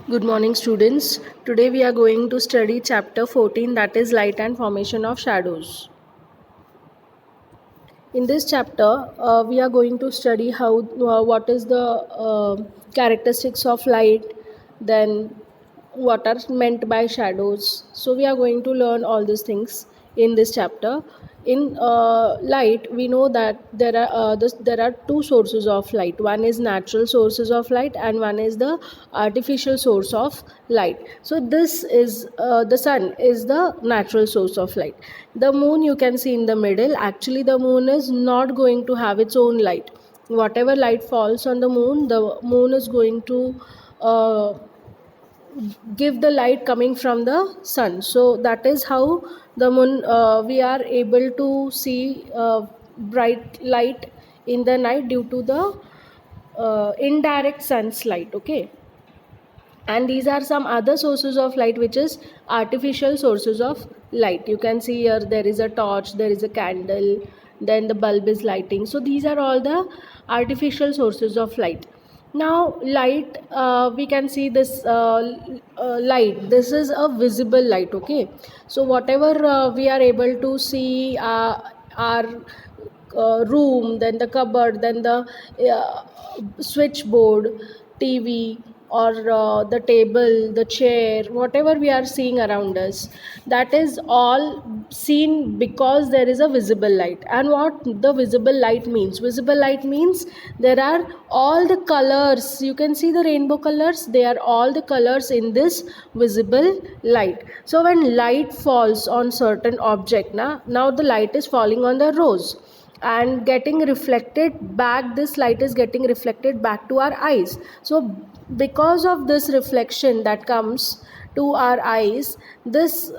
Good morning, students. Today we are going to study chapter 14, that is light and formation of shadows. In this chapter, we are going to study what is the characteristics of light, then what are meant by shadows. So we are going to learn all these things in this chapter. In light, we know that there are two sources of light. One is natural sources of light, and one is the artificial source of light. So this is the sun is the natural source of light. The moon you can see in the middle. Actually, the moon is not going to have its own light. Whatever light falls on the moon is going to uh, give the light coming from the sun. So that is how the moon we are able to see bright light in the night due to the indirect sun's light. Okay, and these are some other sources of light, which is artificial sources of light. You can see here there is a torch, there is a candle, then the bulb is lighting. So these are all the artificial sources of light. Now light, we can see this light, this is a visible light. Okay, so whatever we are able to see, our room, then the cupboard, then the switchboard, TV, or the table, the chair, whatever we are seeing around us, that is all seen because there is a visible light. And what the visible light means? Visible light means there are all the colors. You can see the rainbow colors, they are all the colors in this visible light. So when light falls on certain object, now the light is falling on the rose and getting reflected back, this light is getting reflected back to our eyes. So because of this reflection that comes to our eyes, this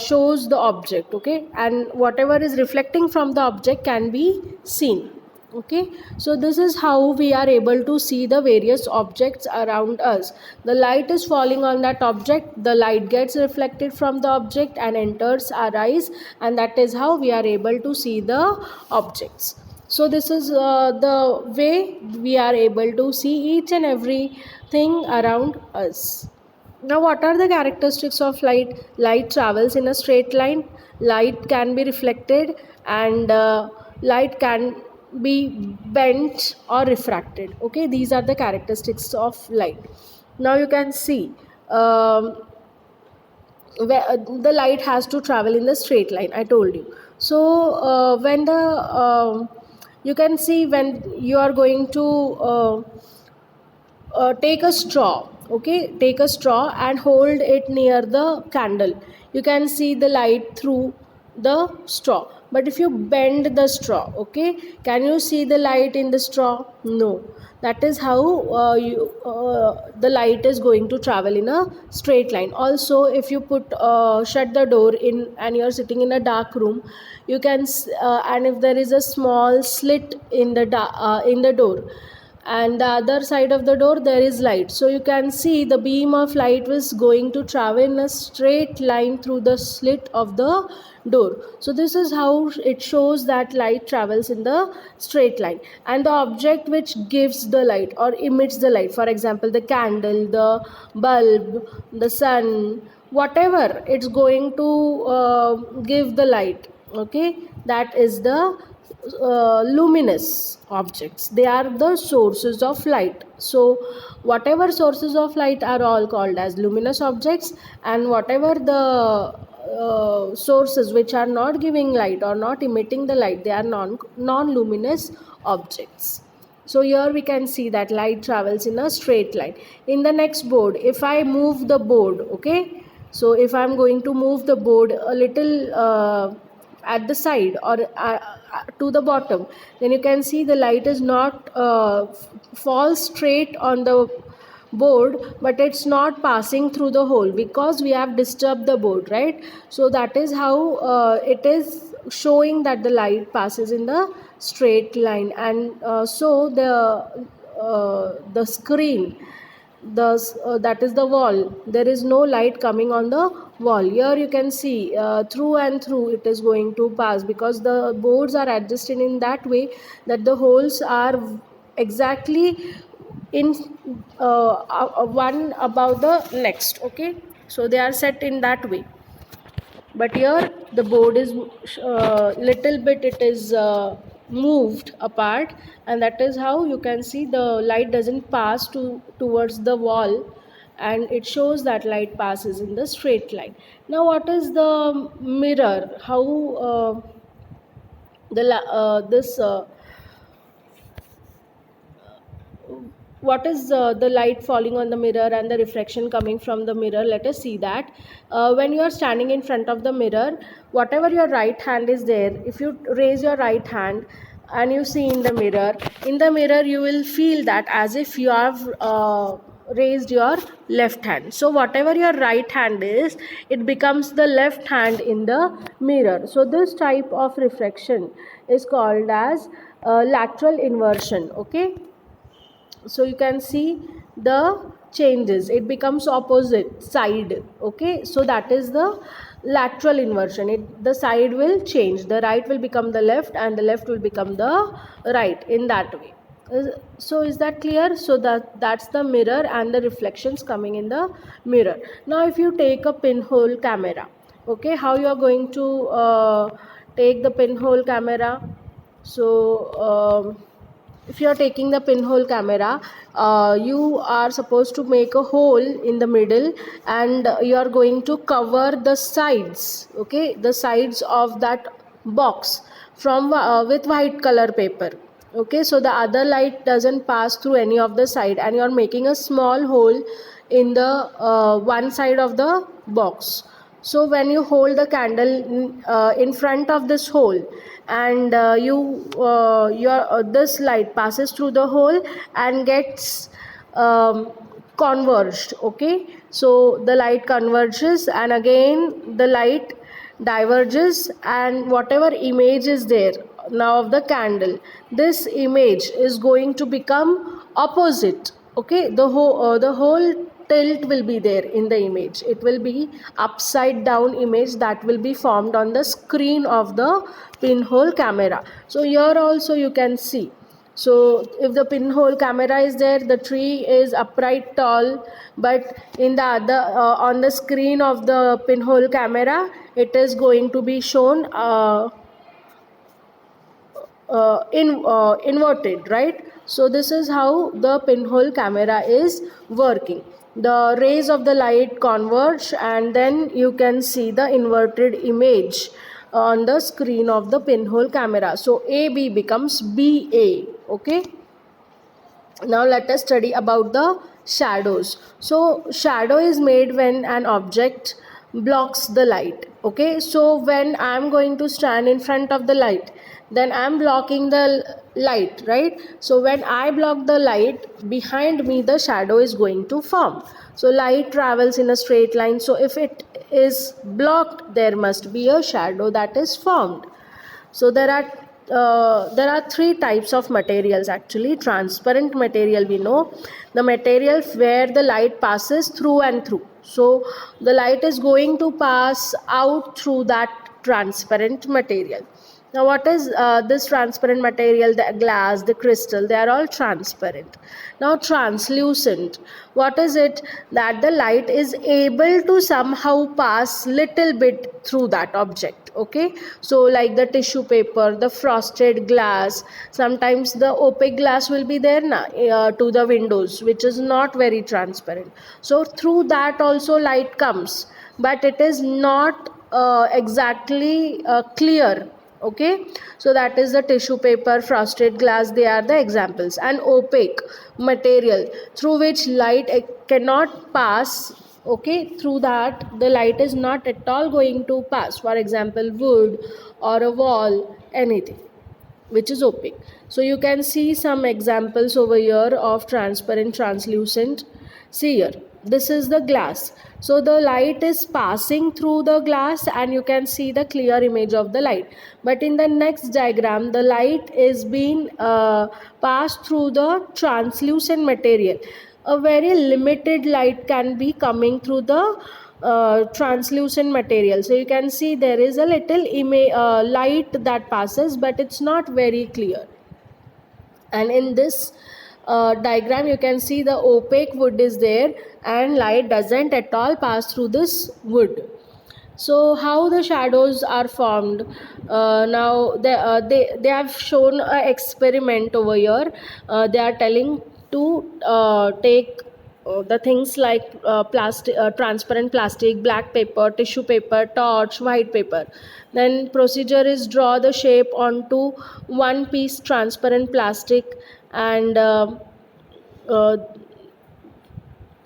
shows the object. Okay, and whatever is reflecting from the object can be seen. Okay, so this is how we are able to see the various objects around us. The light is falling on that object, the light gets reflected from the object and enters our eyes, and that is how we are able to see the objects. So this is the way we are able to see each and every thing around us. Now, what are the characteristics of light? Light travels in a straight line, light can be reflected, and light can be bent or refracted. Okay, these are the characteristics of light. Now you can see the light has to travel in the straight line, I told you. So when the you can see when you are going to take a straw. Okay, take a straw and hold it near the candle. You can see the light through the straw, but if you bend the straw, okay, can you see the light in the straw? No. That is how the light is going to travel in a straight line. Also, if you shut the door in and you are sitting in a dark room, you can and if there is a small slit in the door, and the other side of the door there is light, so you can see the beam of light was going to travel in a straight line through the slit of the door. So this is how it shows that light travels in the straight line. And the object which gives the light or emits the light, for example the candle, the bulb, the sun, whatever it's going to give the light, okay, that is the luminous objects. They are the sources of light. So whatever sources of light are all called as luminous objects, and whatever the sources which are not giving light or not emitting the light, they are non luminous objects. So here we can see that light travels in a straight line. In the next board, if I move the board, okay, so if I'm going to move the board a little at the side or to the bottom, then you can see the light is not fall straight on the board, but it's not passing through the hole because we have disturbed the board, right? So that is how it is showing that the light passes in the straight line. And so the screen, that is the wall, there is no light coming on the wall. Here you can see through and through it is going to pass, because the boards are adjusted in that way that the holes are exactly in one above the next. Okay, so they are set in that way. But here the board is little bit, it is moved apart, and that is how you can see the light doesn't pass towards the wall, and it shows that light passes in the straight line. Now what is the mirror? How this what is the light falling on the mirror and the reflection coming from the mirror? Let us see that. When you are standing in front of the mirror, whatever your right hand is there, if you raise your right hand and you see in the mirror you will feel that as if you have raised your left hand. So whatever your right hand is, it becomes the left hand in the mirror. So this type of reflection is called as lateral inversion. Okay, so you can see the changes, it becomes opposite side. Okay, so that is the lateral inversion. The side will change, the right will become the left and the left will become the right, in that way. So is that clear? So that's the mirror and the reflections coming in the mirror. Now if you take a pinhole camera, okay, how you are going to take the pinhole camera? So if you are taking the pinhole camera, you are supposed to make a hole in the middle, and you are going to cover the sides, okay, the sides of that box from with white color paper. Okay, so the other light doesn't pass through any of the side, and you are making a small hole in the one side of the box. So when you hold the candle in front of this hole, and this light passes through the hole and gets converged. Okay, so the light converges and again the light diverges, and whatever image is there now of the candle, this image is going to become opposite. Okay, the whole tilt will be there in the image, it will be upside down image that will be formed on the screen of the pinhole camera. So here also you can see, so if the pinhole camera is there, the tree is upright tall, but in the other on the screen of the pinhole camera, it is going to be shown inverted, right? So this is how the pinhole camera is working. The rays of the light converge, and then you can see the inverted image on the screen of the pinhole camera. So AB becomes BA. Okay, now let us study about the shadows. So shadow is made when an object blocks the light. Okay, so when I am going to stand in front of the light, then I am blocking the light, right? So when I block the light, behind me the shadow is going to form. So light travels in a straight line, so if it is blocked, there must be a shadow that is formed. So there are three types of materials actually. Transparent material, we know, the material where the light passes through and through. So the light is going to pass out through that transparent material. Now what is this transparent material? The glass, the crystal, they are all transparent. Now translucent, what is it? That the light is able to somehow pass little bit through that object. Okay, so like the tissue paper, the frosted glass, sometimes the opaque glass will be there to the windows, which is not very transparent. So through that also light comes, but it is not exactly clear. Okay, so that is the tissue paper, frosted glass, they are the examples. And opaque material through which light cannot pass. Okay, through that the light is not at all going to pass. For example, wood or a wall, anything which is opaque. So you can see some examples over here of transparent, translucent. See here, this is the glass. So the light is passing through the glass and you can see the clear image of the light. But in the next diagram, the light is being passed through the translucent material. A very limited light can be coming through the translucent material. So you can see there is a little light that passes, but it's not very clear. And in this diagram, you can see the opaque wood is there and light doesn't at all pass through this wood. So how the shadows are formed? Now they have shown an experiment over here. They are telling to take the things like plastic, transparent plastic, black paper, tissue paper, torch, white paper. Then procedure is draw the shape onto one piece transparent plastic, and uh,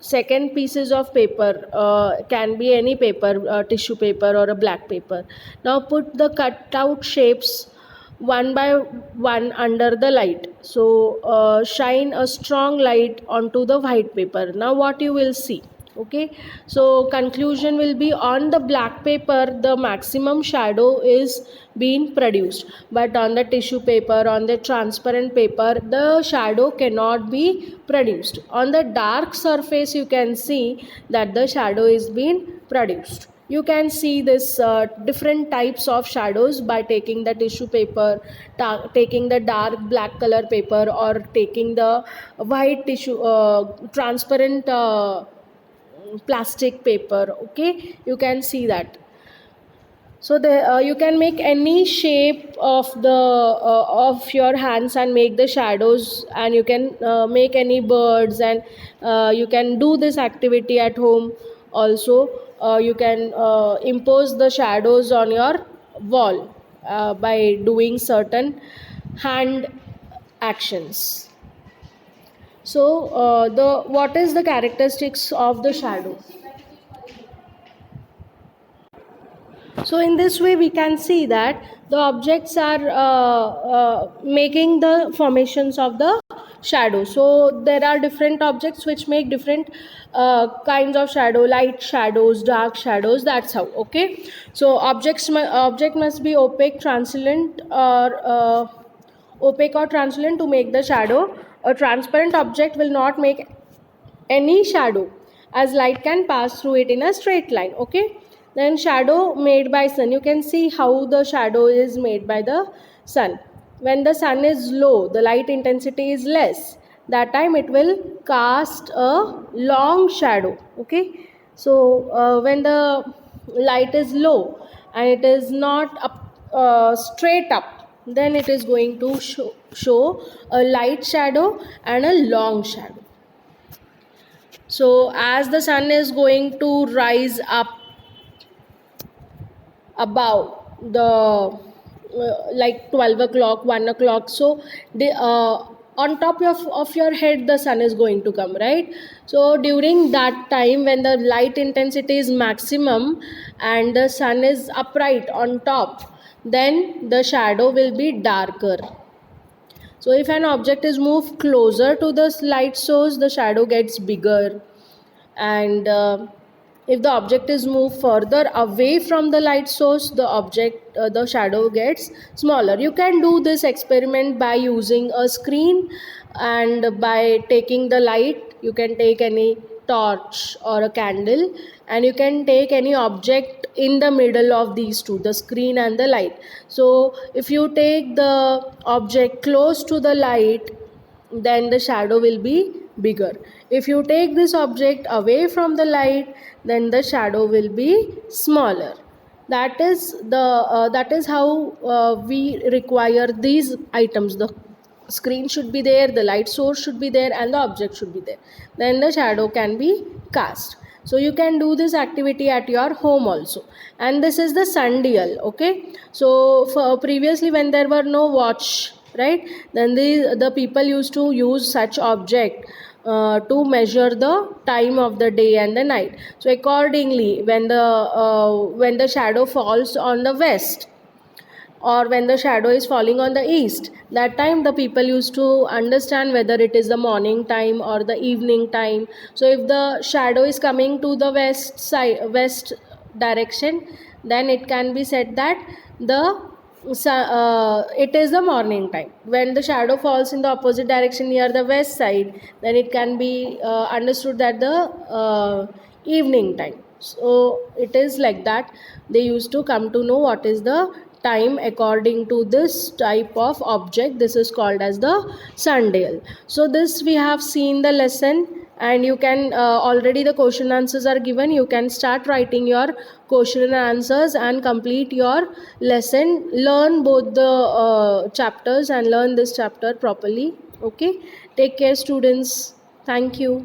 second pieces of paper, can be any paper, tissue paper or a black paper. Now put the cut out shapes one by one under the light. So shine a strong light onto the white paper. Now what you will see? Okay, so conclusion will be, on the black paper the maximum shadow is being produced, but on the tissue paper, on the transparent paper, the shadow cannot be produced. On the dark surface you can see that the shadow is being produced. You can see this different types of shadows by taking the tissue paper, taking the dark black color paper, or taking the white tissue, transparent plastic paper. Okay, you can see that. So you can make any shape of your hands and make the shadows, and you can make any birds, and you can do this activity at home also. You can impose the shadows on your wall by doing certain hand actions. So the what is the characteristics of the shadow? So in this way we can see that the objects are making the formations of the shadow. So there are different objects which make different kinds of shadow, light shadows, dark shadows, that's how. Okay, so object must be opaque or translucent to make the shadow. A transparent object will not make any shadow, as light can pass through it in a straight line. Okay, then shadow made by sun, you can see how the shadow is made by the sun. When the sun is low, the light intensity is less, that time it will cast a long shadow. Okay, so when the light is low and it is not up, straight up, then it is going to show a light shadow and a long shadow. So as the sun is going to rise up above the like 12 o'clock, 1 o'clock, so on top of your head the sun is going to come, right? So during that time when the light intensity is maximum and the sun is upright on top, then the shadow will be darker. So if an object is moved closer to the light source, the shadow gets bigger, and if the object is moved further away from the light source, the shadow gets smaller. You can do this experiment by using a screen, and by taking the light, you can take any torch or a candle, and you can take any object in the middle of these two, the screen and the light. So if you take the object close to the light, then the shadow will be bigger. If you take this object away from the light, then the shadow will be smaller. That is how we require these items. The screen should be there, the light source should be there, and the object should be there, then the shadow can be cast. So you can do this activity at your home also. And this is the sundial. Okay, so for previously when there were no watch, right, then the people used to use such object to measure the time of the day and the night. So accordingly, when the shadow falls on the west, or when the shadow is falling on the east, that time the people used to understand whether it is the morning time or the evening time. So if the shadow is coming to the west direction, then it can be said that it is the morning time. When the shadow falls in the opposite direction near the west side, then it can be understood that the evening time. So it is like that they used to come to know what is the time according to this type of object. This is called as the sundial. So this we have seen the lesson, and you can already the question answers are given. You can start writing your question and answers and complete your lesson. Learn both the chapters and learn this chapter properly. Okay, take care students. Thank you.